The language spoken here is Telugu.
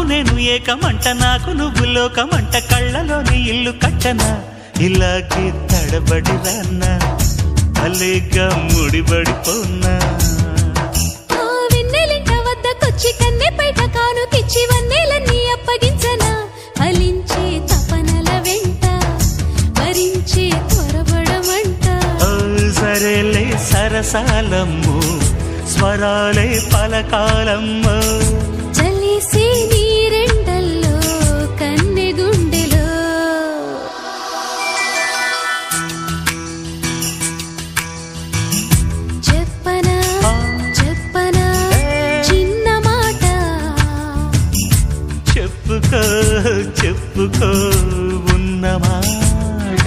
నేను ఏకమంట నాకు నువ్వు లోకమంట కళ్ళలోని ఇల్లు కట్టనా ఇలాగే తడబడి రాన్నా అలేగా ముడిబడిపోన్నా వెన్నెలింట వద్దకొచ్చి కన్నె పైట కానుకిచ్చి వన్నెలన్నీ అప్పగించనా ఫలించే తపనల వెంట భరించే త్వరబడమంట సరేలే సరసాలమ్ము స్వరాలే పలకాలమ్ము చలిసే నీరెండల్లో కన్నె గుండెలో చెప్పనా చెప్పనా చిన్న మాట చెప్పుకో చెప్పుకో ఉన్న మాట